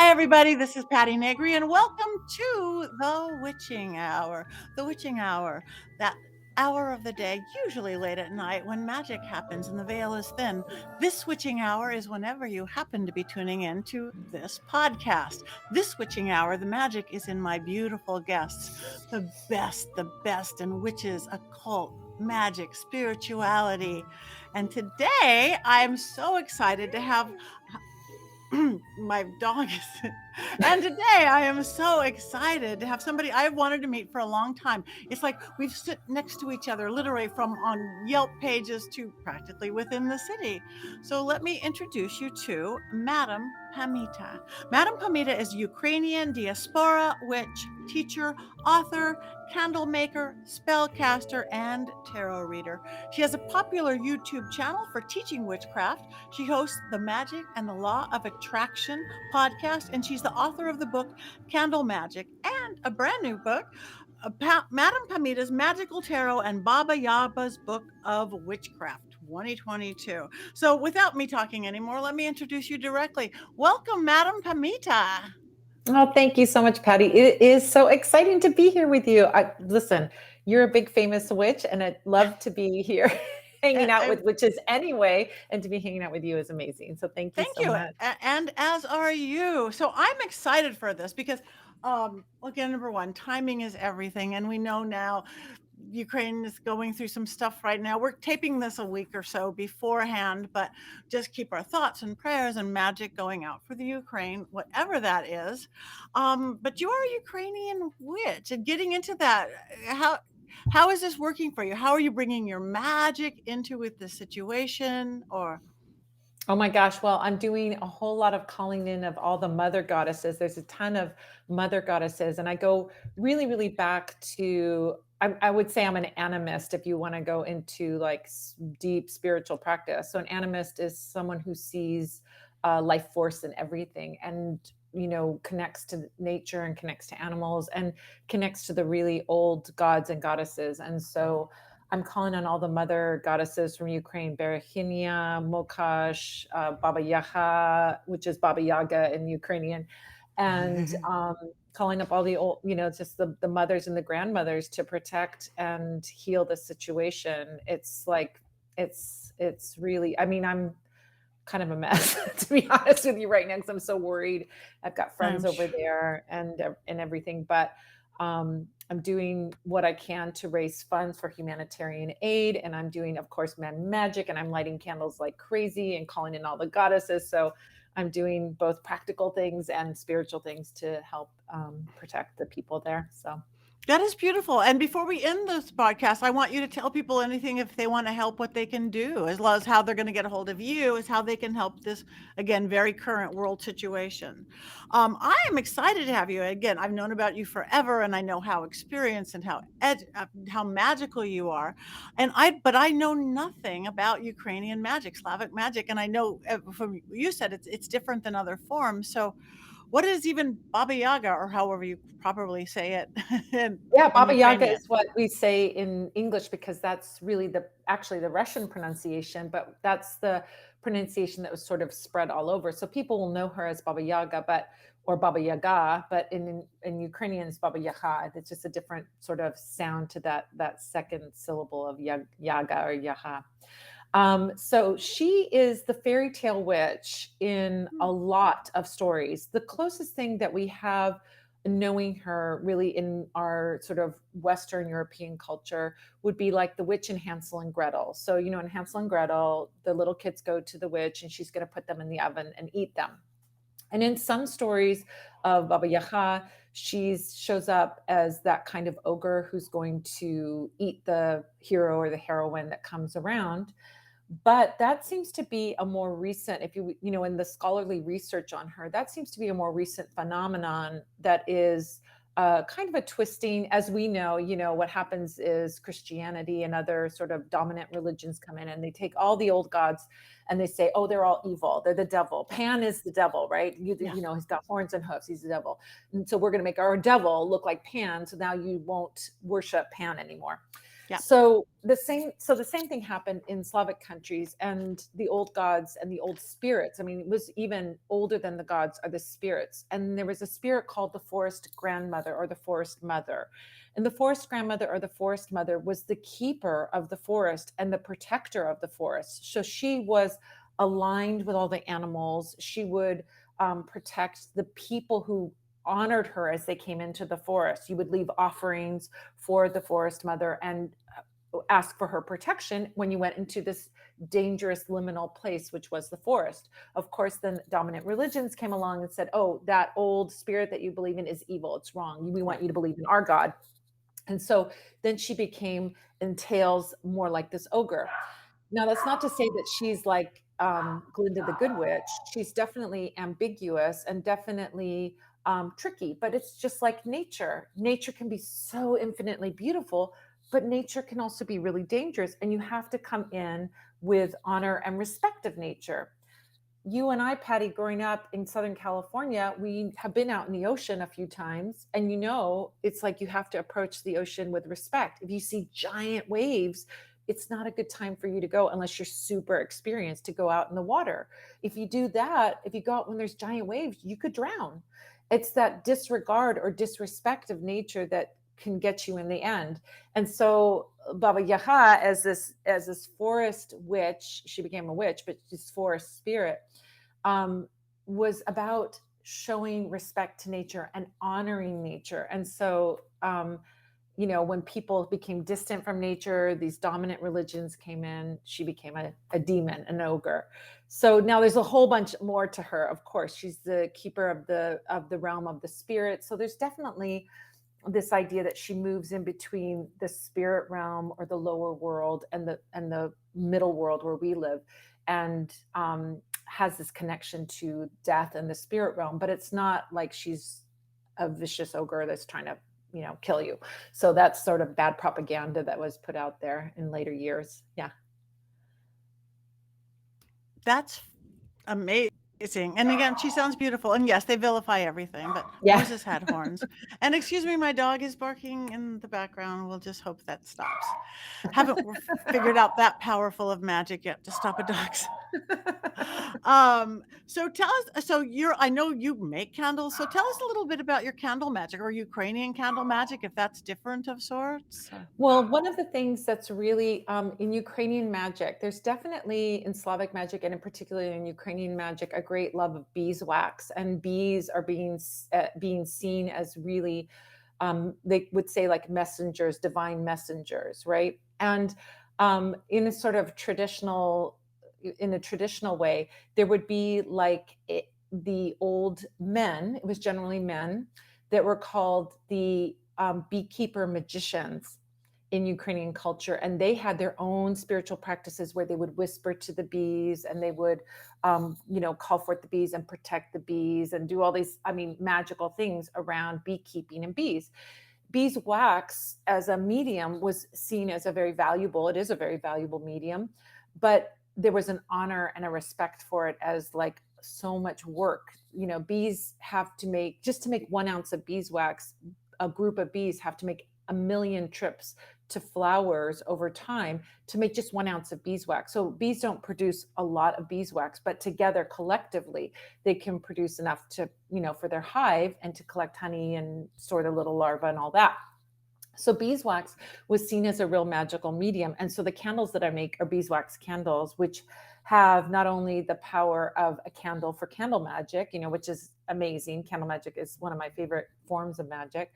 Hi, everybody. This is Patty Negri, and welcome to the Witching Hour. The Witching Hour, that hour of the day, usually late at night, when magic happens and the veil is thin. This witching hour is whenever you happen to be tuning in to this podcast. This witching hour, the magic is in my beautiful guests, the best in witches, occult, magic, spirituality. And today I'm so excited to have my dog is and today I am so excited to have somebody I've wanted to meet for a long time. It's like we've sit next to each other, literally from on Yelp pages to practically within the city. So let me introduce you to Madam Pamita. Madam Pamita is Ukrainian diaspora witch, teacher, author, candle maker, spellcaster, and tarot reader. She has a popular YouTube channel for teaching witchcraft. She hosts the Magic and the Law of Attraction podcast, and she's the author of the book Candle Magic and a brand new book, Madame Pamita's Magical Tarot and Baba Yaga's Book of Witchcraft 2022. So, without me talking anymore, let me introduce you directly. Welcome, Madame Pamita. Oh, thank you so much, Patty. It is so exciting to be here with you. Listen, you're a big famous witch, and I'd love to be here hanging out I, with witches anyway, and to be hanging out with you is amazing. So thank you Thank so you. much. And as are you. So I'm excited for this because again, number one, timing is everything. And we know now Ukraine is going through some stuff right now. We're taping this a week or so beforehand, but just keep our thoughts and prayers and magic going out for the Ukraine, whatever that is. But you are a Ukrainian witch, and getting into that, how is this working for you? How are you bringing your magic into with the situation? Or Oh my gosh. Well, I'm doing a whole lot of calling in of all the mother goddesses. There's a ton of mother goddesses, and I go really, really back to, I would say I'm an animist if you want to go into like deep spiritual practice. So, an animist is someone who sees life force in everything and connects to nature and connects to animals and connects to the really old gods and goddesses. And so I'm calling on all the mother goddesses from Ukraine, Berechinia, Mokash, Baba Yaga, which is Baba Yaga in Ukrainian, and calling up all the old, just the mothers and the grandmothers to protect and heal the situation. It's like, it's really, I mean, I'm kind of a mess to be honest with you right now because I'm so worried. I've got friends I'm over sure. there and everything, but I'm doing what I can to raise funds for humanitarian aid, and I'm doing, of course, magic, and I'm lighting candles like crazy and calling in all the goddesses. So I'm doing both practical things and spiritual things to help protect the people there. So. That is beautiful. And before we end this podcast, I want you to tell people anything if they want to help, what they can do, as well as how they're going to get a hold of you, is how they can help this, again, very current world situation. I am excited to have you. Again, I've known about you forever, and I know how experienced and how magical you are. But I know nothing about Ukrainian magic, Slavic magic, and I know from you said it's different than other forms. So, what is even Baba Yaga, or however you properly say it in, Yeah, in Baba Yaga Ukrainian? is what we say in English because that's really actually the Russian pronunciation, but that's the pronunciation that was sort of spread all over. So people will know her as Baba Yaga, or Baba Yaga, but in Ukrainian it's Baba Yaga. It's just a different sort of sound to that second syllable of Yaga or Yaha. So she is the fairy tale witch in a lot of stories. The closest thing that we have knowing her really in our sort of Western European culture would be like the witch in Hansel and Gretel. So, in Hansel and Gretel, the little kids go to the witch and she's going to put them in the oven and eat them. And in some stories of Baba Yaga, she shows up as that kind of ogre who's going to eat the hero or the heroine that comes around. But that seems to be a more recent, if in the scholarly research on her, that seems to be a more recent phenomenon that is kind of a twisting. As we know, what happens is Christianity and other sort of dominant religions come in and they take all the old gods and they say, oh, they're all evil. They're the devil. Pan is the devil, right? Yeah. He's got horns and hoofs. He's the devil. And so we're going to make our devil look like Pan. So now you won't worship Pan anymore. Yeah. So the same thing happened in Slavic countries and the old gods and the old spirits. I mean, it was even older than the gods are the spirits. And there was a spirit called the forest grandmother or the forest mother. And the forest grandmother or the forest mother was the keeper of the forest and the protector of the forest. So she was aligned with all the animals. She would protect the people who honored her as they came into the forest. You would leave offerings for the forest mother and ask for her protection when you went into this dangerous liminal place, which was the forest. Of course, then dominant religions came along and said, oh, that old spirit that you believe in is evil. It's wrong. We want you to believe in our God. And so then she became, in tales, more like this ogre. Now, that's not to say that she's like Glinda the Good Witch. She's definitely ambiguous and definitely tricky, but it's just like nature. Nature can be so infinitely beautiful, but nature can also be really dangerous. And you have to come in with honor and respect of nature. You and I, Patty, growing up in Southern California, we have been out in the ocean a few times. And it's like you have to approach the ocean with respect. If you see giant waves, it's not a good time for you to go unless you're super experienced to go out in the water. If you do that, if you go out when there's giant waves, you could drown. It's that disregard or disrespect of nature that can get you in the end. And so Baba Yaga, as this forest witch, she became a witch, but this forest spirit, um, was about showing respect to nature and honoring nature. And so, when people became distant from nature, these dominant religions came in. She became a demon, an ogre. So now there's a whole bunch more to her. Of course, she's the keeper of the realm of the spirit. So there's definitely this idea that she moves in between the spirit realm or the lower world and the middle world where we live, and has this connection to death and the spirit realm. But it's not like she's a vicious ogre that's trying to kill you. So that's sort of bad propaganda that was put out there in later years. Yeah. That's amazing. And again, she sounds beautiful. And yes, they vilify everything, but Yeah. Moses had horns. And excuse me, my dog is barking in the background. We'll just hope that stops. Haven't figured out that powerful of magic yet to stop a dog's. So tell us, so I know you make candles. So tell us a little bit about your candle magic or Ukrainian candle magic, if that's different of sorts. Well, one of the things that's really in Ukrainian magic, there's definitely in Slavic magic and in particular in Ukrainian magic a great love of beeswax, and bees are being seen as really, they would say, like messengers, divine messengers, right? And in a sort of traditional way, there would be like the old men. It was generally men that were called the beekeeper magicians in Ukrainian culture, and they had their own spiritual practices where they would whisper to the bees, and they would, call forth the bees and protect the bees and do all these, magical things around beekeeping and bees. Beeswax as a medium was seen as it is a very valuable medium, but there was an honor and a respect for it as like so much work. Bees have to just to make 1 ounce of beeswax, a group of bees have to make a million trips to flowers over time to make just 1 ounce of beeswax. So bees don't produce a lot of beeswax, but together collectively, they can produce enough to, for their hive and to collect honey and store their little larvae and all that. So beeswax was seen as a real magical medium. And so the candles that I make are beeswax candles, which have not only the power of a candle for candle magic, which is amazing. Candle magic is one of my favorite forms of magic,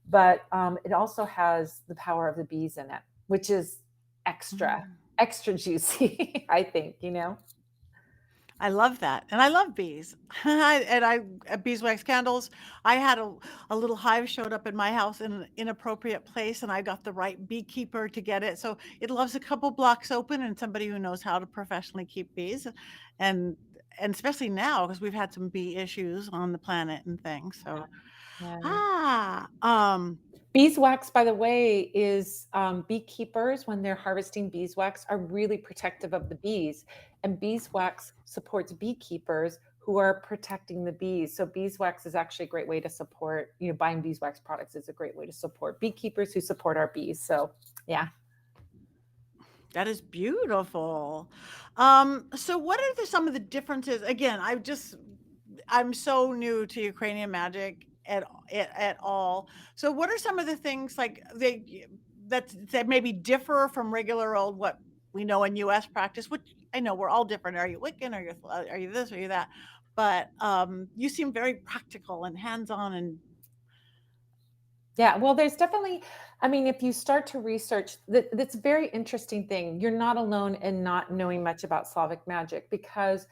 but it also has the power of the bees in it, which is extra, Mm. extra juicy, I think. I love that, and I love bees. Beeswax candles. I had a little hive showed up in my house in an inappropriate place, and I got the right beekeeper to get it. So it loves a couple blocks open, and somebody who knows how to professionally keep bees, and and especially now because we've had some bee issues on the planet and things. So Yeah. ah, um, Beeswax, by the way, is beekeepers, when they're harvesting beeswax, are really protective of the bees. And beeswax supports beekeepers who are protecting the bees. So beeswax is actually a great way to support, buying beeswax products is a great way to support beekeepers who support our bees. So, yeah. That is beautiful. So what are some of the differences? Again, I'm so new to Ukrainian magic at all. So what are some of the things like that maybe differ from regular old what we know in US practice, which I know we're all different. Are you Wiccan? Are you this? Are you that? But you seem very practical and hands-on and Yeah, well, there's definitely, I mean, if you start to research, that's a very interesting thing. You're not alone in not knowing much about Slavic magic because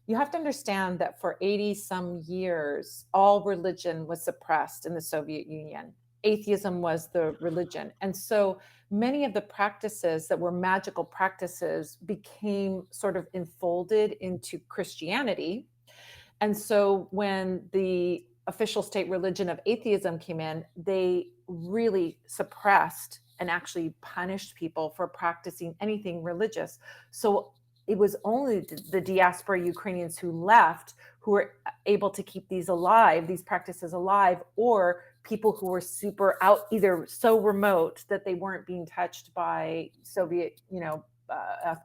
you have to understand that for 80 some years, all religion was suppressed in the Soviet Union. Atheism was the religion. And so many of the practices that were magical practices became sort of enfolded into Christianity, and so when the official state religion of atheism came in, they really suppressed and actually punished people for practicing anything religious. So it was only the diaspora Ukrainians who left who were able to keep these alive, these practices alive, or people who were super out, either so remote that they weren't being touched by Soviet,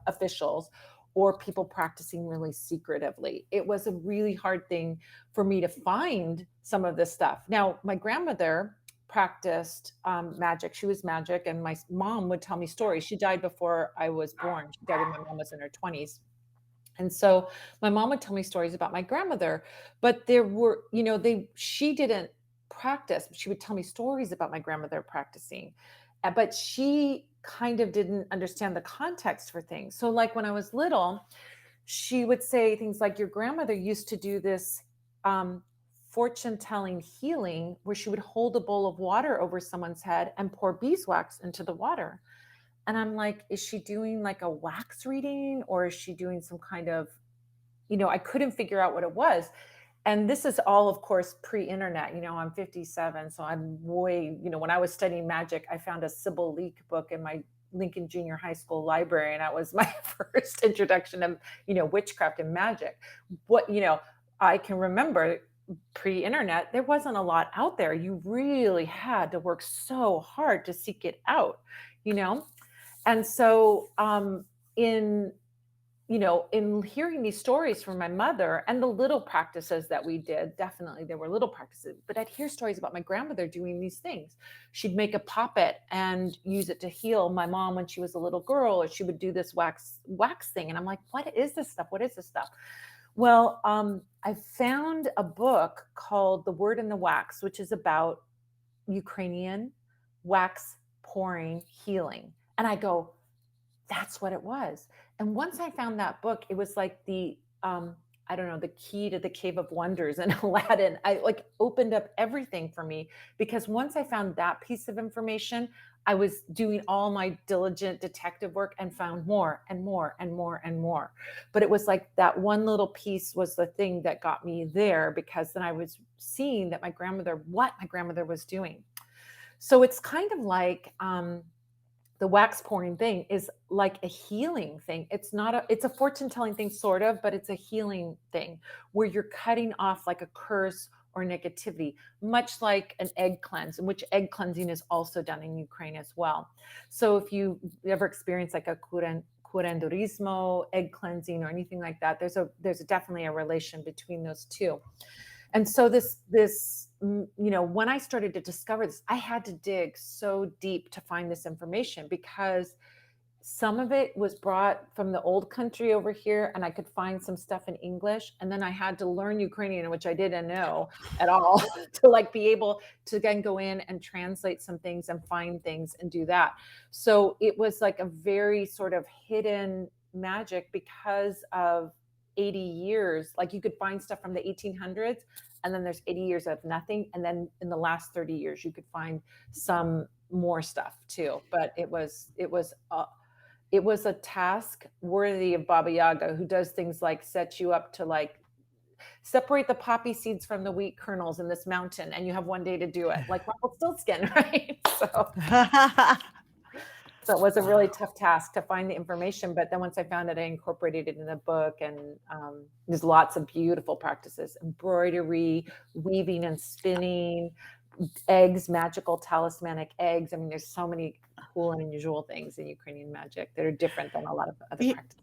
officials, or people practicing really secretively. It was a really hard thing for me to find some of this stuff. Now, my grandmother practiced magic. She was magic, and my mom would tell me stories. She died before I was born. She died when my mom was in her 20s. And so my mom would tell me stories about my grandmother, but there were, she didn't practice. She would tell me stories about my grandmother practicing, but she kind of didn't understand the context for things. So, like when I was little, she would say things like, "Your grandmother used to do this um, fortune telling healing where she would hold a bowl of water over someone's head and pour beeswax into the water." And I'm like, is she doing like a wax reading or is she doing some kind of, I couldn't figure out what it was. And this is all, of course, pre-internet. I'm 57, so I'm way, when I was studying magic, I found a Sybil Leek book in my Lincoln Junior High School library, and that was my first introduction of, witchcraft and magic. What, I can remember pre-internet, there wasn't a lot out there. You really had to work so hard to seek it out, you know? And so, in in hearing these stories from my mother and the little practices that we did, definitely there were little practices, but I'd hear stories about my grandmother doing these things. She'd make a poppet and use it to heal my mom when she was a little girl, or she would do this wax thing. And I'm like, what is this stuff? What is this stuff? Well, I found a book called The Word and the Wax, which is about Ukrainian wax pouring healing. And I go, that's what it was. And once I found that book, it was like the I don't know, the key to the cave of wonders in Aladdin. I like opened up everything for me because once I found that piece of information, I was doing all my diligent detective work and found more and more and more and more. But it was like that one little piece was the thing that got me there, because then I was seeing that what my grandmother was doing. So it's kind of like the wax pouring thing is like a healing thing. It's a fortune telling thing sort of, but it's a healing thing where you're cutting off like a curse or negativity, much like an egg cleanse, in which egg cleansing is also done in Ukraine as well. So if you ever experience like a curanderismo, egg cleansing or anything like that, there's definitely a relation between those two. And so when I started to discover this, I had to dig so deep to find this information, because some of it was brought from the old country over here, and I could find some stuff in English, and then I had to learn Ukrainian, which I didn't know at all, to like be able to then go in and translate some things and find things and do that. So it was like a very sort of hidden magic because of 80 years. Like you could find stuff from the 1800s, and then there's 80 years of nothing, and then in the last 30 years you could find some more stuff too. But it was a task worthy of Baba Yaga, who does things like set you up to like separate the poppy seeds from the wheat kernels in this mountain, and you have one day to do it, like Rumpelstiltskin, right? So it was a really Wow. tough task to find the information. But then once I found it, I incorporated it in the book. And there's lots of beautiful practices: embroidery, weaving and spinning, eggs, magical talismanic eggs. I mean, there's so many cool and unusual things in Ukrainian magic that are different than a lot of other Ye practices.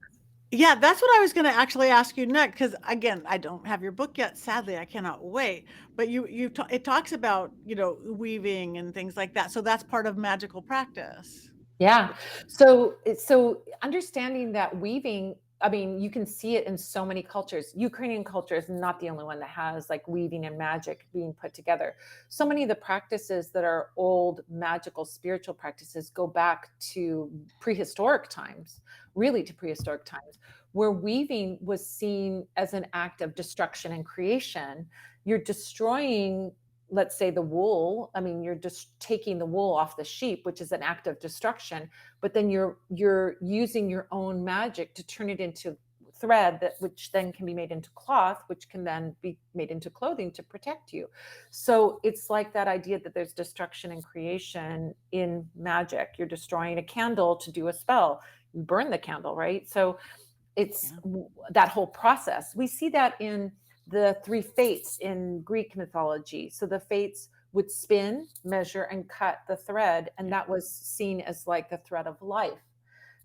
yeah, that's what I was gonna actually ask you next. Because again, I don't have your book yet, sadly, I cannot wait, but you ta it talks about, weaving and things like that, so that's part of magical practice. Yeah. So understanding that weaving, I mean, you can see it in so many cultures. Ukrainian culture is not the only one that has like weaving and magic being put together. So many of the practices that are old magical spiritual practices go back to prehistoric times, really to prehistoric times, where weaving was seen as an act of destruction and creation. You're destroying, let's say, the wool. I mean, you're just taking the wool off the sheep, which is an act of destruction, but then you're using your own magic to turn it into thread, that which then can be made into cloth, which can then be made into clothing to protect you. So it's like that idea that there's destruction and creation in magic. You're destroying a candle to do a spell, you burn the candle, right? So it's Yeah. that whole process. We see that in the three fates in Greek mythology. So the fates would spin, measure, and cut the thread, and Yeah. that was seen as like the thread of life.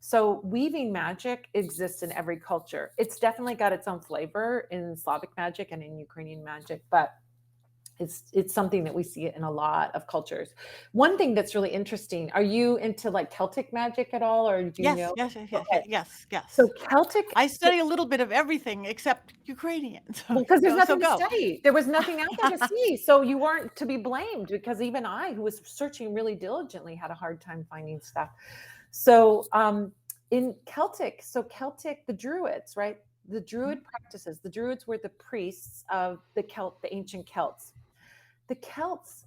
So weaving magic exists in every culture. It's definitely got its own flavor in Slavic magic and in Ukrainian magic, but it's something that we see in a lot of cultures. One thing that's really interesting, are you into like Celtic magic at all, or do you Yes, know? yes, yes, yes, Okay. yes, So yes. Celtic, I study a little bit of everything except Ukrainian, so, well, because there's so nothing to go. study. There was nothing out there to see. So you weren't to be blamed, because even I, who was searching really diligently, had a hard time finding stuff. So in Celtic, so Celtic, the Druids, right? The Druid practices, the Druids were the priests of the ancient Celts. The Celts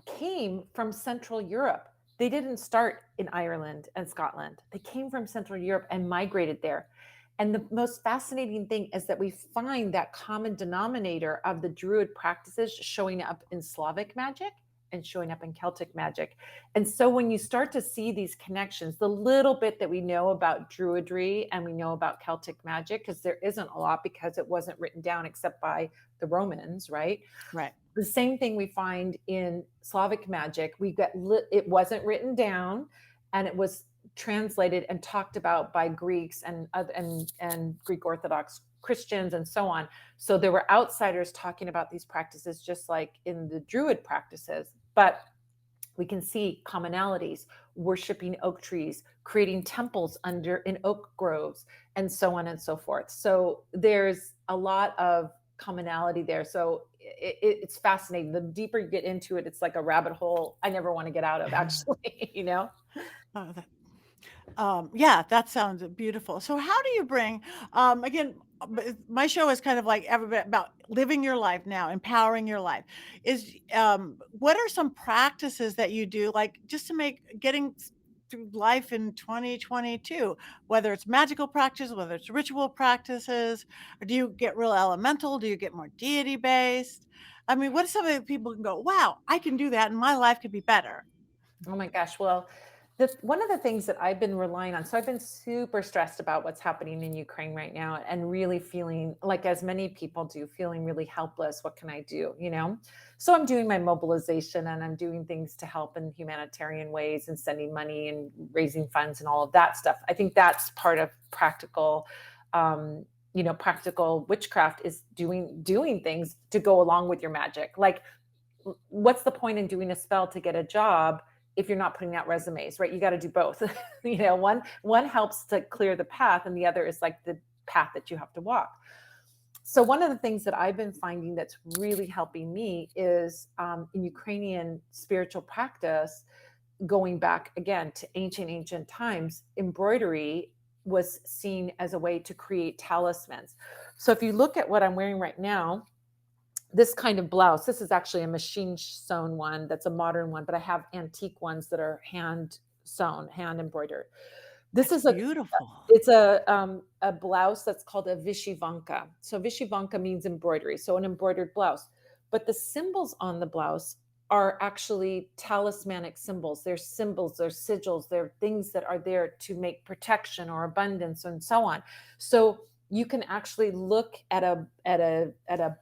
came from Central Europe. They didn't start in Ireland and Scotland. They came from Central Europe and migrated there. And the most fascinating thing is that we find that common denominator of the Druid practices showing up in Slavic magic and showing up in Celtic magic. And so when you start to see these connections, the little bit that we know about Druidry and we know about Celtic magic, because there isn't a lot because it wasn't written down except by the Romans, right? Right. The same thing we find in Slavic magic. We get it wasn't written down, and it was translated and talked about by Greeks and Greek Orthodox Christians and so on. So there were outsiders talking about these practices, just like in the Druid practices. But we can see commonalities: worshiping oak trees, creating temples under in oak groves, and so on and so forth. So there's a lot of commonality there. So it's fascinating. The deeper you get into it, it's like a rabbit hole I never want to get out of, actually. You know? Oh, yeah, that sounds beautiful. So how do you bring, again, my show is kind of like every bit about living your life now, empowering your life. What are some practices that you do, like just to make getting through life in 2022, whether it's magical practice, whether it's ritual practices, or do you get real elemental? Do you get more deity based? I mean, what are some of the people can go, wow, I can do that and my life could be better? Oh my gosh. Well, one of the things that I've been relying on, so I've been super stressed about what's happening in Ukraine right now and really feeling like, as many people do, feeling really helpless. What can I do? You know? So I'm doing my mobilization and I'm doing things to help in humanitarian ways and sending money and raising funds and all of that stuff. I think that's part of practical, practical witchcraft, is doing things to go along with your magic. Like, what's the point in doing a spell to get a job if you're not putting out resumes, right? You got to do both. One helps to clear the path, and the other is like the path that you have to walk. So one of the things that I've been finding that's really helping me is, in Ukrainian spiritual practice, going back again to ancient times, embroidery was seen as a way to create talismans. So if you look at what I'm wearing right now, this kind of blouse, this is actually a machine sewn one that's a modern one, but I have antique ones that are hand sewn, hand embroidered. This That's is a beautiful. it's a blouse that's called a vyshyvanka. So vyshyvanka means embroidery, so an embroidered blouse. But the symbols on the blouse are actually talismanic symbols. They're symbols, they're sigils, they're things that are there to make protection or abundance and so on. So you can actually look at a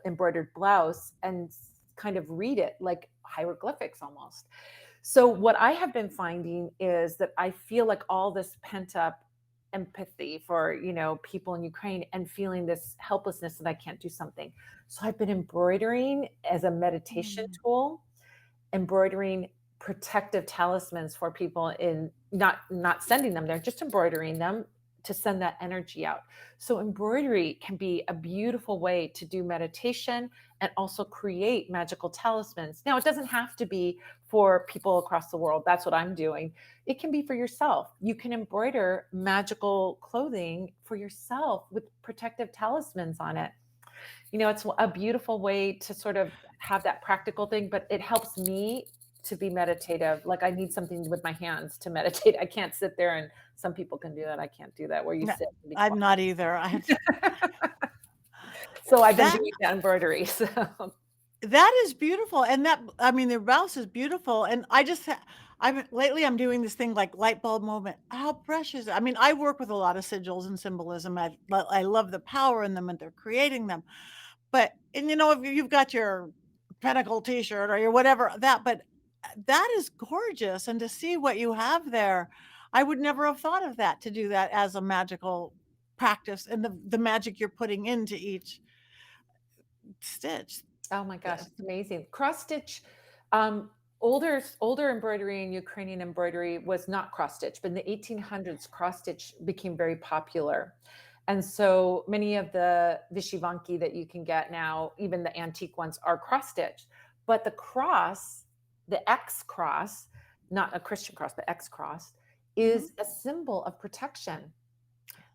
embroidered blouse and kind of read it like hieroglyphics almost. So what I have been finding is that I feel like all this pent up empathy for, people in Ukraine and feeling this helplessness that I can't do something. So I've been embroidering as a meditation Mm. tool, embroidering protective talismans for people, in not sending them there, just embroidering them to send that energy out. So embroidery can be a beautiful way to do meditation and also create magical talismans. Now, it doesn't have to be for people across the world. That's what I'm doing. It can be for yourself. You can embroider magical clothing for yourself with protective talismans on it. It's a beautiful way to sort of have that practical thing, but it helps me to be meditative. Like, I need something with my hands to meditate. I can't sit there, and some people can do that. I can't do that, where you No, sit and be I'm quiet. not either. So I've been That doing that embroidery. So that is beautiful, and that I mean, the blouse is beautiful, and I'm doing this thing like light bulb moment. How precious. I mean, I work with a lot of sigils and symbolism. I love the power in them, and they're creating them. But if you've got your Pinnacle T-shirt or your whatever but that is gorgeous, and to see what you have there, I would never have thought of that, to do that as a magical practice, and the magic you're putting into each stitch. oh my gosh, The it's amazing. Cross stitch, older embroidery and Ukrainian embroidery was not cross stitch, but in the 1800s, cross stitch became very popular. And so many of the vishivanki that you can get now, even the antique ones, are cross stitched. But the cross, the X cross, not a Christian cross, but X cross, Mhm. is a symbol of protection.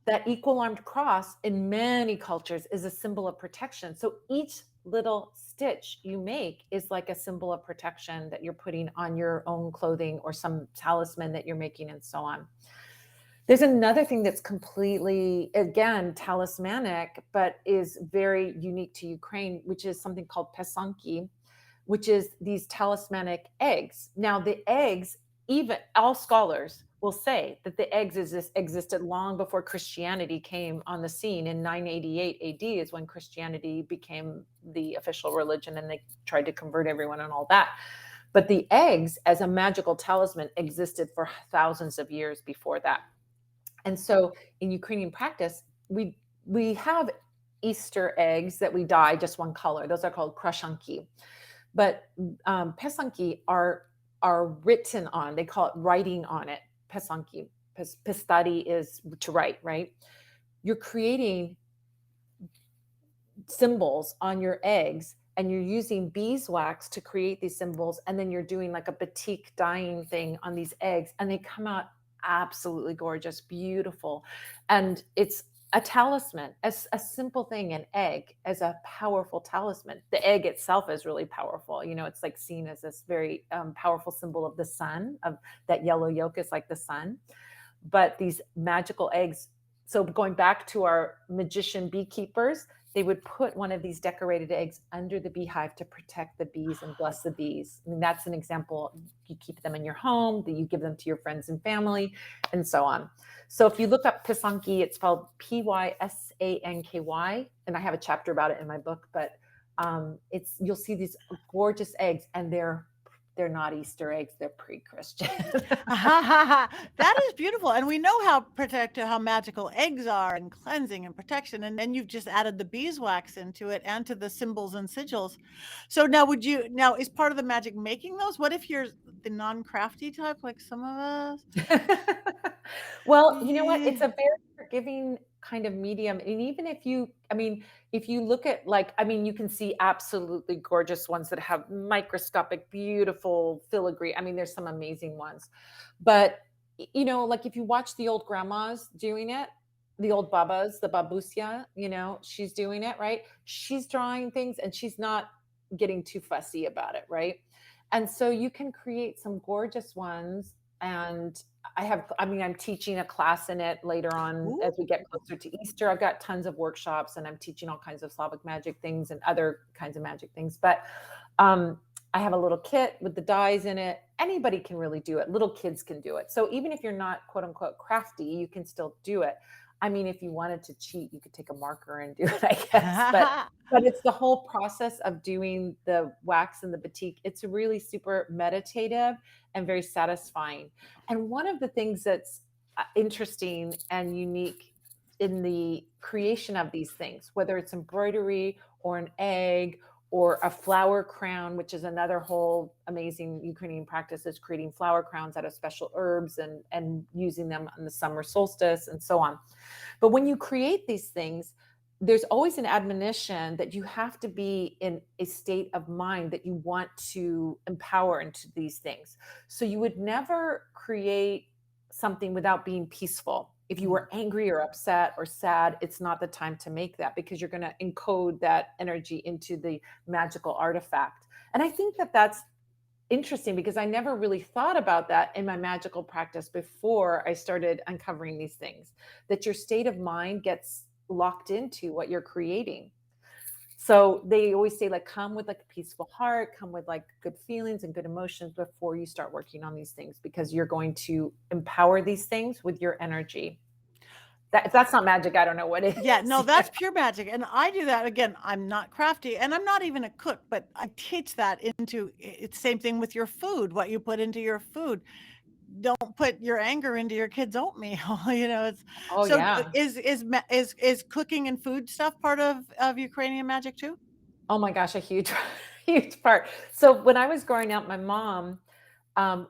That equal armed cross in many cultures is a symbol of protection. So each little stitch you make is like a symbol of protection that you're putting on your own clothing or some talisman that you're making, and so on. There's another thing that's completely, again, talismanic, but is very unique to Ukraine, which is something called pesanki, which is these talismanic eggs. Now, the eggs, even all scholars will say that the eggs existed long before Christianity came on the scene. In 988 AD is when Christianity became the official religion, and they tried to convert everyone and all that. But the eggs, as a magical talisman, existed for thousands of years before that. And so in Ukrainian practice, we have Easter eggs that we dye just one color. Those are called krashanki. But pesanki are written on. They call it writing on it. Pesanki. Pistadi is to write, right? You're creating symbols on your eggs, and you're using beeswax to create these symbols, and then you're doing like a batik dyeing thing on these eggs, and they come out absolutely gorgeous, beautiful. And it's a talisman, as a simple thing, an egg as a powerful talisman. The egg itself is really powerful. It's like seen as this very powerful symbol of the sun, of that yellow yolk is like the sun. But these magical eggs, so going back to our magician beekeepers, they would put one of these decorated eggs under the beehive to protect the bees and bless the bees. I mean, that's an example. You keep them in your home, that you give them to your friends and family, and so on. So if you look up Pisanki, it's spelled Pysanky, and I have a chapter about it in my book. But you'll see these gorgeous eggs, and they're not Easter eggs; they're pre-Christian. That is beautiful, and we know how magical eggs are, and cleansing and protection, and then you've just added the beeswax into it and to the symbols and sigils. So now is part of the magic making those? What if you're the non-crafty type like some of us? Well, you know what? It's Yeah. a very forgiving kind of medium. And even if you look at, like, you can see absolutely gorgeous ones that have microscopic, beautiful filigree. I mean, there's some amazing ones. But, like if you watch the old grandmas doing it, the old babas, the babusia, she's doing it, right? She's drawing things, and she's not getting too fussy about it, right? And so you can create some gorgeous ones. And I'm teaching a class in it later on Ooh. as we get closer to Easter. I've got tons of workshops, and I'm teaching all kinds of Slavic magic things and other kinds of magic things. But I have a little kit with the dyes in it. Anybody can really do it. Little kids can do it. So even if you're not quote unquote crafty, you can still do it. I mean, if you wanted to cheat, you could take a marker and do it, I guess. But but it's the whole process of doing the wax and the batik. It's really super meditative and very satisfying. And one of the things that's interesting and unique in the creation of these things, whether it's embroidery or an egg or a flower crown, which is another whole amazing Ukrainian practice, is creating flower crowns out of special herbs and using them on the summer solstice and so on. But when you create these things, there's always an admonition that you have to be in a state of mind that you want to empower into these things. So you would never create something without being peaceful. If you were angry or upset or sad, it's not the time to make that because you're going to encode that energy into the magical artifact. And I think that that's interesting because I never really thought about that in my magical practice before I started uncovering these things, that your state of mind gets locked into what you're creating. So they always say, like, come with like a peaceful heart, come with like good feelings and good emotions before you start working on these things, because you're going to empower these things with your energy. That if that's not magic, I don't know what is. Yeah, no, Yeah. that's pure magic, and I do that again, I'm not crafty, and I'm not even a cook, but I teach that into it's same thing with your food, what you put into your food. Don't put your anger into your kids' oatmeal, it's Oh so, yeah. is cooking and food stuff part of Ukrainian magic too? Oh my gosh, a huge, huge part. So when I was growing up, my mom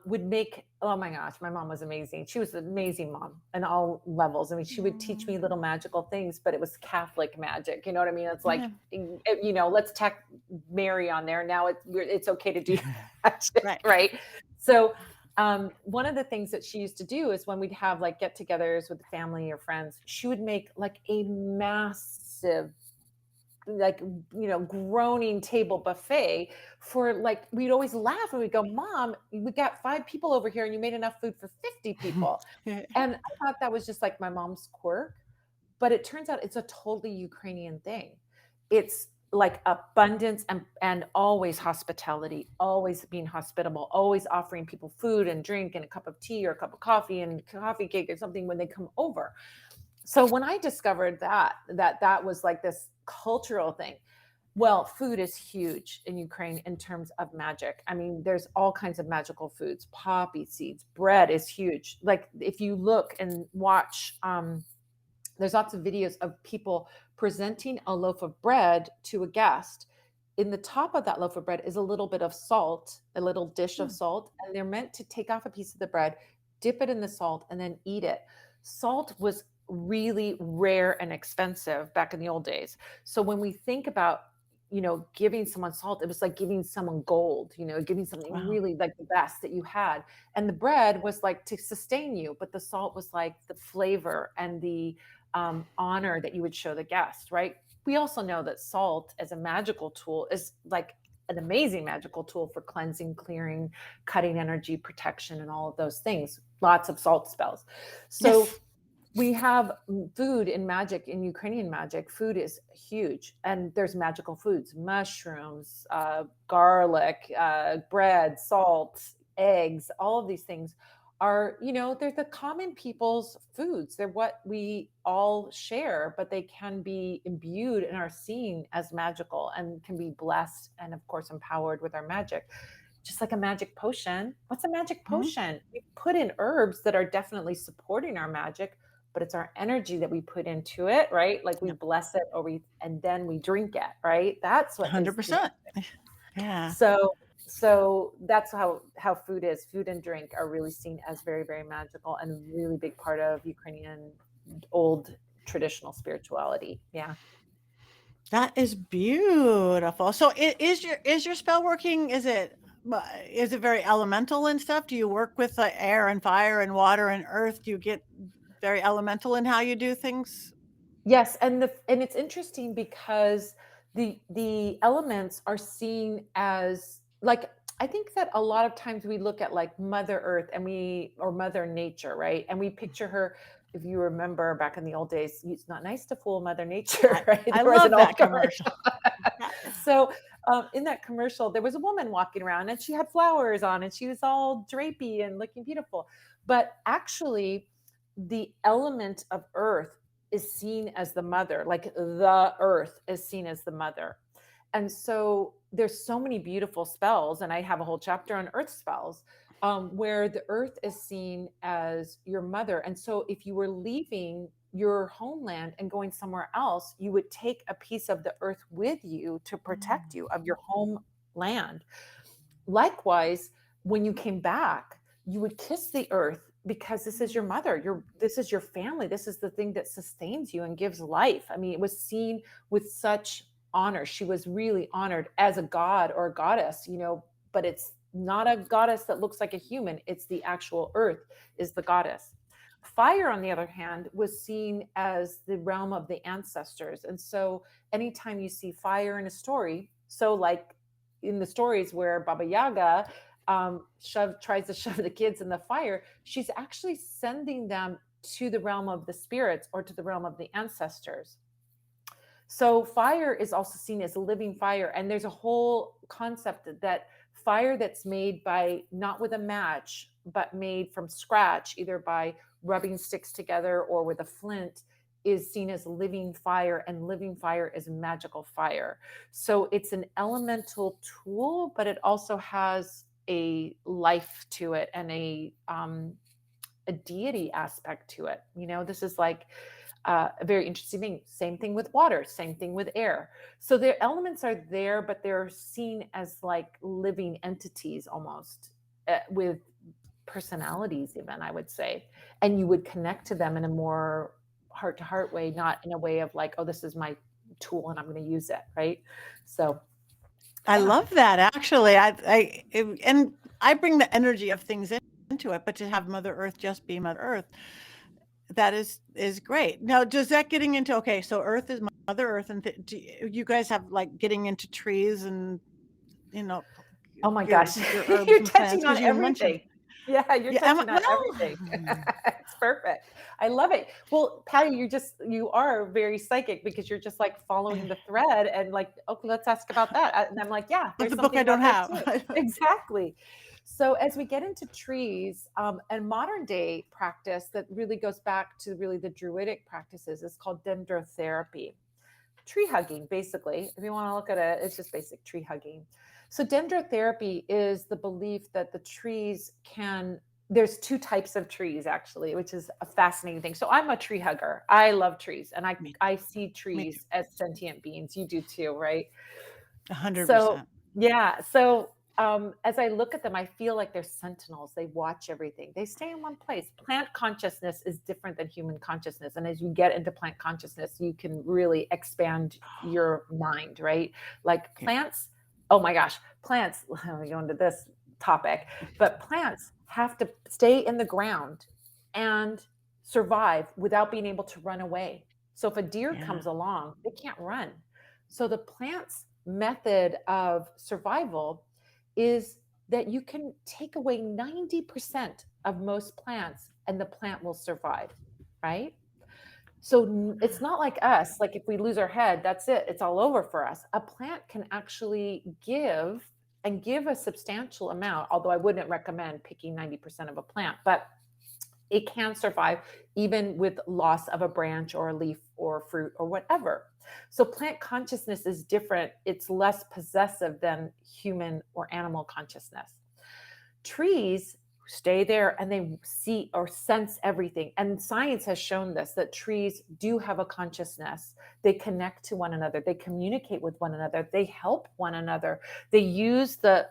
would make, oh my gosh, my mom was amazing. She was an amazing mom on all levels. I mean, she would teach me Mm, little magical things, but it was Catholic magic. You know what I mean? It's like, yeah. let's tack Mary on there. Now it's okay to do magic, Right. right? So one of the things that she used to do is when we'd have like get-togethers with the family or friends, she would make like a massive, like, groaning table buffet for, like, we'd always laugh and we'd go, "Mom, we got 5 people over here and you made enough food for 50 people." And I thought that was just like my mom's quirk, but it turns out it's a totally Ukrainian thing. It's like abundance and always hospitality, always being hospitable, always offering people food and drink and a cup of tea or a cup of coffee and coffee cake or something when they come over. So when I discovered that was like this cultural thing. Well, food is huge in Ukraine in terms of magic. I mean, there's all kinds of magical foods, poppy seeds, bread is huge. Like if you look and watch, there's lots of videos of people presenting a loaf of bread to a guest. In the top of that loaf of bread is a little bit of salt, a little dish of Hmm, salt, and they're meant to take off a piece of the bread, dip it in the salt, and then eat it. Salt was really rare and expensive back in the old days. So when we think about, giving someone salt, it was like giving someone gold, giving something wow. really like the best that you had. And the bread was like to sustain you, but the salt was like the flavor and the honor that you would show the guest, right? We also know that salt as a magical tool is like an amazing magical tool for cleansing, clearing, cutting energy, protection, and all of those things. Lots of salt spells. So Yes. we have food in magic, in Ukrainian magic. Food is huge, and there's magical foods: mushrooms, garlic, bread, salt, eggs. All of these things are, they're the common people's foods. They're what we all share, but they can be imbued and are seen as magical and can be blessed and, of course, empowered with our magic. Just like a magic potion. What's a magic Mhm. potion? We put in herbs that are definitely supporting our magic, but it's our energy that we put into it, right? Like we Yep. bless it and then we drink it, right? That's what is the 100%. Yeah. so that's how food is. Food and drink are really seen as very, very magical and a really big part of Ukrainian old traditional spirituality. Yeah. That is beautiful. So is your spell working? Is it very elemental and stuff? Do you work with air and fire and water and earth? Do you get very elemental in how you do things? Yes, and it's interesting because the elements are seen as like, I think that a lot of times we look at like Mother Earth or Mother Nature, right? And we picture her, if you remember back in the old days, it's not nice to fool Mother Nature, I right? I There was an love old that commercial. commercial. So in that commercial, there was a woman walking around and she had flowers on and she was all drapey and looking beautiful. But actually, the element of earth is seen as the mother, like the earth is seen as the mother. And so there's so many beautiful spells, and I have a whole chapter on earth spells, where the earth is seen as your mother. And so if you were leaving your homeland and going somewhere else, you would take a piece of the earth with you to protect Mm. you of your homeland. Likewise, when you came back, you would kiss the earth because this is your mother. This is your family. This is the thing that sustains you and gives life. I mean, it was seen with such honor. She was really honored as a god or a goddess, but it's not a goddess that looks like a human. It's the actual earth is the goddess. Fire, on the other hand, was seen as the realm of the ancestors. And so anytime you see fire in a story, so like in the stories where Baba Yaga tries to shove the kids in the fire, she's actually sending them to the realm of the spirits or to the realm of the ancestors. So fire is also seen as living fire. And there's a whole concept that fire that's made by not with a match, but made from scratch, either by rubbing sticks together or with a flint, is seen as living fire, and living fire is magical fire. So it's an elemental tool, but it also has a life to it and a deity aspect to it. This is like a very interesting thing. Same thing with water, same thing with air. So the elements are there, but they're seen as like living entities almost, with personalities, even, I would say. And you would connect to them in a more heart to heart way, not in a way of like, oh, this is my tool and I'm going to use it. Right. So, I yeah. love that actually. And I bring the energy of things into it, but to have Mother Earth just be Mother Earth, that is great. Now, does that getting into okay, so Earth is Mother Earth, and do you guys have like getting into trees and you know Oh my your gosh. your herbs You're and plants touching because on you mentioned everything. Yeah, you're yeah. touching on everything. Well, It's perfect. I love it. Well, Patty, you are very psychic because you're just like following the thread and like, okay, let's ask about that. And I'm like, yeah, like there's the book something I don't about that have. too. Exactly. So as we get into trees, and modern day practice that really goes back to really the druidic practices is called dendrotherapy. Tree hugging, basically. If you want to look at it, it's just basic tree hugging. So, dendrotherapy is the belief that the trees can, there's two types of trees actually, which is a fascinating thing. So, I'm a tree hugger. I love trees and I, Me too. I see Me too. trees as sentient beings. You do too, right? So, 100%. yeah. So, as I look at them, I feel like they're sentinels. They watch everything. They stay in one place. Plant consciousness is different than human consciousness. And as you get into plant consciousness, you can really expand your mind, right? Like Yeah. plants, oh my gosh, plants, let me go into this topic, but plants have to stay in the ground and survive without being able to run away. So if a deer Yeah. comes along, they can't run. So the plant's method of survival is that you can take away 90% of most plants and the plant will survive, right? So it's not like us, like if we lose our head, that's it, it's all over for us. A plant can actually give and give a substantial amount, although I wouldn't recommend picking 90% of a plant, but it can survive even with loss of a branch or a leaf or fruit or whatever. So plant consciousness is different. It's less possessive than human or animal consciousness. Trees stay there and they see or sense everything. And science has shown this that trees do have a consciousness. They connect to one another, they communicate with one another, they help one another. They use the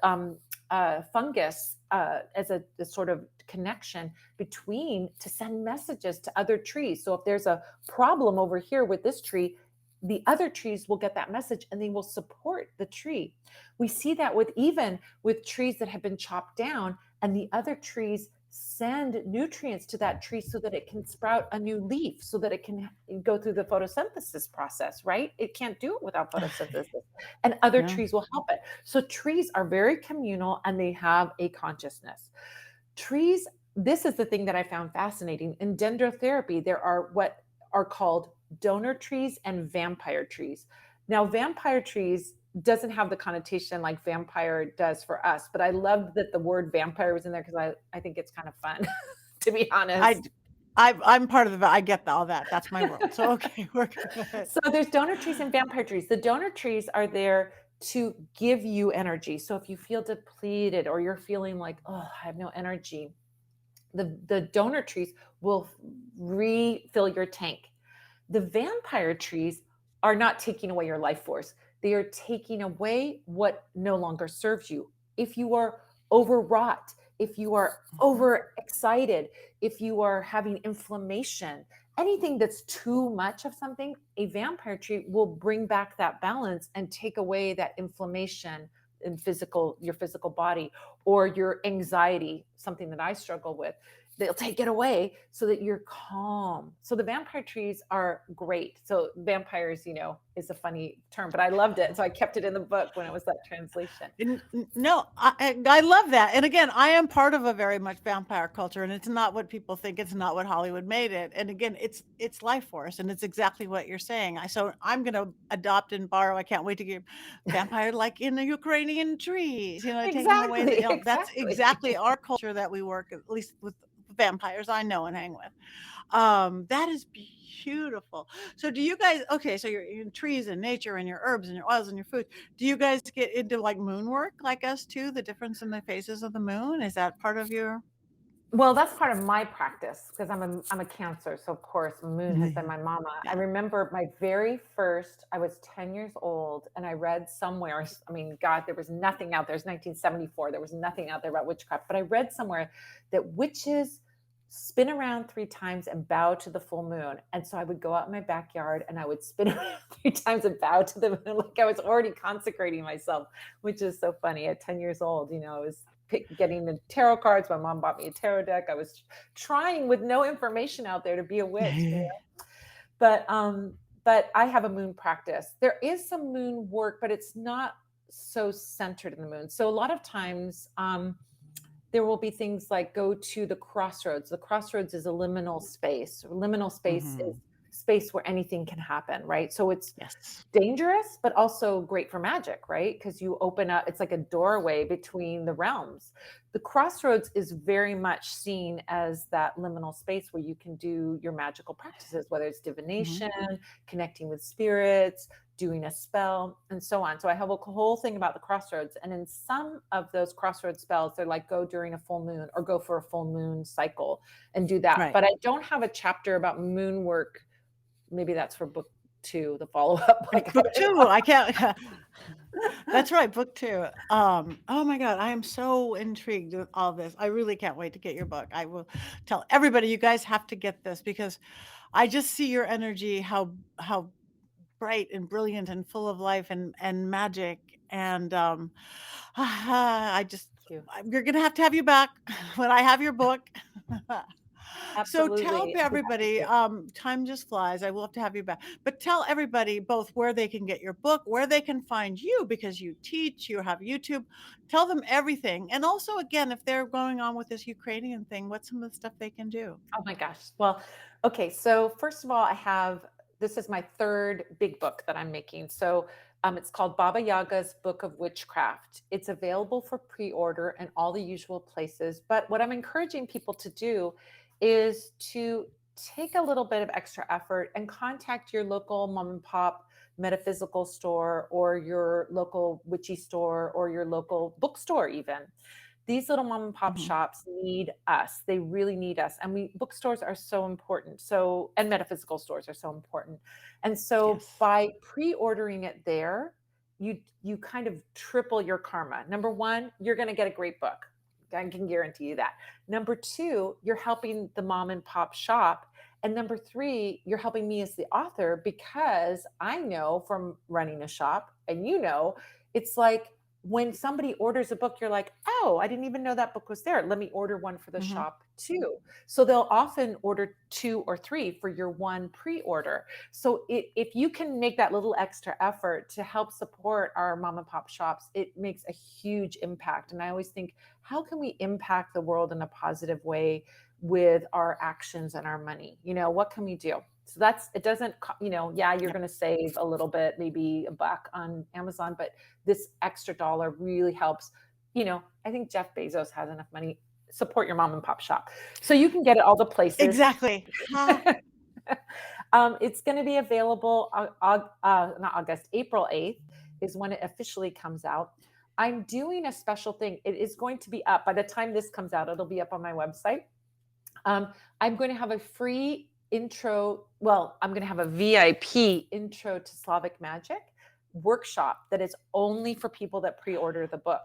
fungus as a sort of connection between to send messages to other trees. So if there's a problem over here with this tree, the other trees will get that message and they will support the tree. We see that with even with trees that have been chopped down, and the other trees send nutrients to that tree so that it can sprout a new leaf, so that it can go through the photosynthesis process, right? It can't do it without photosynthesis. And other Yeah. trees will help it. So trees are very communal and they have a consciousness. Trees, this is the thing that I found fascinating. In dendrotherapy, there are what are called donor trees and vampire trees. Now, vampire trees doesn't have the connotation like vampire does for us, but I loved that the word vampire was in there because I think it's kind of fun, to be I honest. I'm part of the I get all that. That's my world. So, okay, we're good. So there's donor trees and vampire trees. The donor trees are there to give you energy. So if you feel depleted or you're feeling like, oh, I have no energy, the donor trees will refill your tank. The vampire trees are not taking away your life force. They are taking away what no longer serves you. If you are overwrought, if you are Mhm. overexcited, if you are having inflammation, anything that's too much of something, a vampire tree will bring back that balance and take away that inflammation in your physical body, or your anxiety, something that I struggle with. They'll take it away so that you're calm. So the vampire trees are great. So vampires, is a funny term, but I loved it. So I kept it in the book when it was that translation. No, I love that. And again, I am part of a very much vampire culture, and it's not what people think. It's not what Hollywood made it. And again, it's life force, and it's exactly what you're saying. So I'm going to adopt and borrow. I can't wait to get vampire like in the Ukrainian trees. Taking away Exactly, that's exactly. exactly our culture that we work at least with vampires I know and hang with. That is beautiful. So do you guys okay, so you're in trees and nature and your herbs and your oils and your food. Do you guys get into like moon work like us too? The difference in the phases of the moon? Is that part of your Well, that's part of my practice because I'm a Cancer, so of course, moon has been Yeah. my mama. I Yeah. remember my very first. I was 10 years old, and I read somewhere. I mean, God, there was nothing out there. It's 1974. There was nothing out there about witchcraft, but I read somewhere that witches spin around 3 times and bow to the full moon. And so I would go out in my backyard and I would spin around 3 times and bow to the moon, like I was already consecrating myself, which is so funny. At 10 years old, I was getting the tarot cards. My mom bought me a tarot deck. I was trying with no information out there to be a witch. But I have a moon practice. There is some moon work, but it's not so centered in the moon. So a lot of times, there will be things like go to the crossroads. The crossroads is a liminal space. Liminal space is Mhm. space where anything can happen, right? So it's Yes. dangerous, but also great for magic, right? Because you open up, it's like a doorway between the realms. The crossroads is very much seen as that liminal space where you can do your magical practices, whether it's Mhm. divination, connecting with spirits, doing a spell, and so on. So I have a whole thing about the crossroads. And in some of those crossroads spells, they're like go during a full moon or go for a full moon cycle and do that. Right. But I don't have a chapter about moon work. Maybe that's for book two, the follow-up book. Book 2, I can't That's right, book 2. Oh my god, I am so intrigued with all this. I really can't wait to get your book. I will tell everybody you guys have to get this because I just see your energy, how bright and brilliant and full of life and magic and I just Thank you. you're gonna have you back when I have your book. So tell Absolutely. I'll be happy everybody, to. time just flies. I will have to have you back. But tell everybody both where they can get your book, where they can find you because you teach, you have YouTube. Tell them everything. And also, again, if they're going on with this Ukrainian thing, what's some of the stuff they can do? Oh my gosh. Well, okay. So first of all, this is my third big book that I'm making. So it's called Baba Yaga's Book of Witchcraft. It's available for pre-order in all the usual places. But what I'm encouraging people to do is to take a little bit of extra effort and contact your local mom and pop metaphysical store or your local witchy store or your local bookstore even. These little mom and pop Mhm. shops need us. They really need us. And bookstores are so important. So, and metaphysical stores are so important. And so Yes. by pre-ordering it there, you kind of triple your karma. Number one, you're going to get a great book. I can guarantee you that. Number two, you're helping the mom and pop shop. And number three, you're helping me as the author because I know from running a shop, and it's like when somebody orders a book, you're like, oh, I didn't even know that book was there. Let me order one for the Mhm. shop too. So they'll often order two or three for your one pre order. So if you can make that little extra effort to help support our mom and pop shops, it makes a huge impact. And I always think, how can we impact the world in a positive way with our actions and our money? What can we do? So it doesn't, yeah, you're Yep. going to save a little bit, maybe a buck on Amazon, but this extra dollar really helps. I think Jeff Bezos has enough money. support your mom and pop shop. So you can get it all the places. Exactly. It's going to be available not August, April 8th is when it officially comes out. I'm doing a special thing. It is going to be up by the time this comes out. It'll be up on my website. I'm going to have a free intro. Well, I'm going to have a VIP intro to Slavic magic workshop that is only for people that pre-order the book.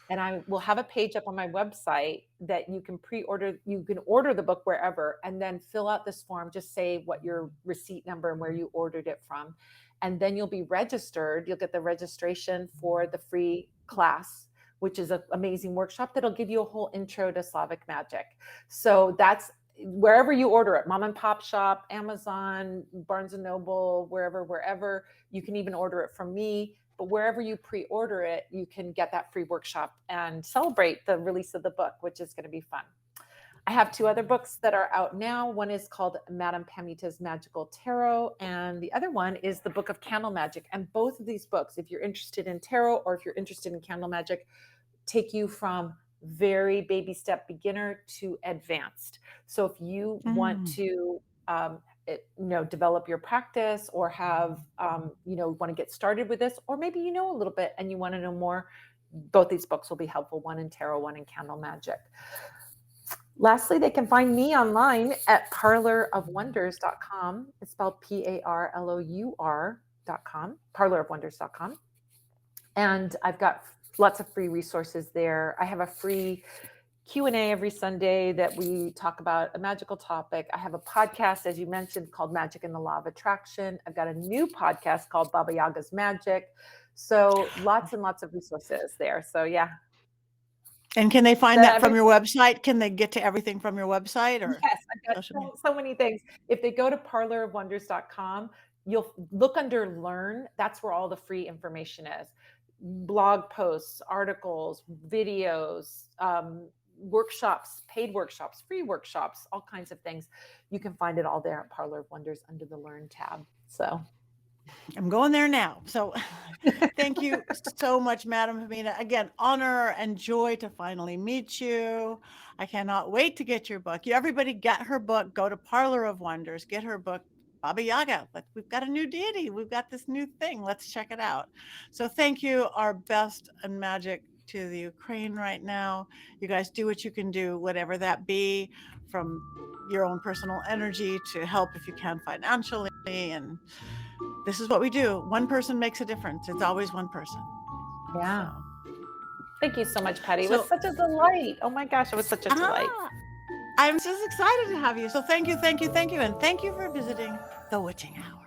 And I will have a page up on my website that you can pre-order. You can order the book wherever and then fill out this form. Just say what your receipt number and where you ordered it from. And then you'll be registered. You'll get the registration for the free class, which is an amazing workshop that'll give you a whole intro to Slavic magic. So that's wherever you order it, mom and pop shop, Amazon, Barnes and Noble, wherever. You can even order it from me. But wherever you pre-order it, you can get that free workshop and celebrate the release of the book, which is going to be fun. I have 2 other books that are out now. One is called Madame Pamita's Magical Tarot, and the other one is the Book of Candle Magic. And both of these books, if you're interested in tarot or if you're interested in candle magic, take you from very baby step beginner to advanced. So if you want to develop your practice or have want to get started with this, or maybe a little bit and you want to know more, both these books will be helpful, one in tarot, one in candle magic. Lastly, they can find me online at parlorofwonders.com. It's spelled PARLOUR.com, parlorofwonders.com. And I've got lots of free resources there. I have a free Q&A every Sunday that we talk about a magical topic. I have a podcast, as you mentioned, called Magic and the Law of Attraction. I've got a new podcast called Baba Yaga's Magic. So lots and lots of resources there. So yeah. And can they find that from your website? Can they get to everything from your website? Or yes, I've got so many things. If they go to parlorofwonders.com, you'll look under Learn. That's where all the free information is. Blog posts, articles, videos, workshops, paid workshops, free workshops, all kinds of things. You can find it all there at Parlor of Wonders under the Learn tab. So I'm going there now. So thank you so much, Madam Pamita. Again, honor and joy to finally meet you. I cannot wait to get your book. Everybody get her book. Go to Parlor of Wonders. Get her book, Baba Yaga. We've got a new deity. We've got this new thing. Let's check it out. So thank you. Our best and magic to the Ukraine right now. You guys do what you can do, whatever that be, from your own personal energy to help if you can financially. And this is what we do. One person makes a difference. It's always one person. Yeah. So. Thank you so much, Patty. It was such a delight. Oh my gosh, it was such a delight. I'm just excited to have you. So thank you. And thank you for visiting The Witching Hour.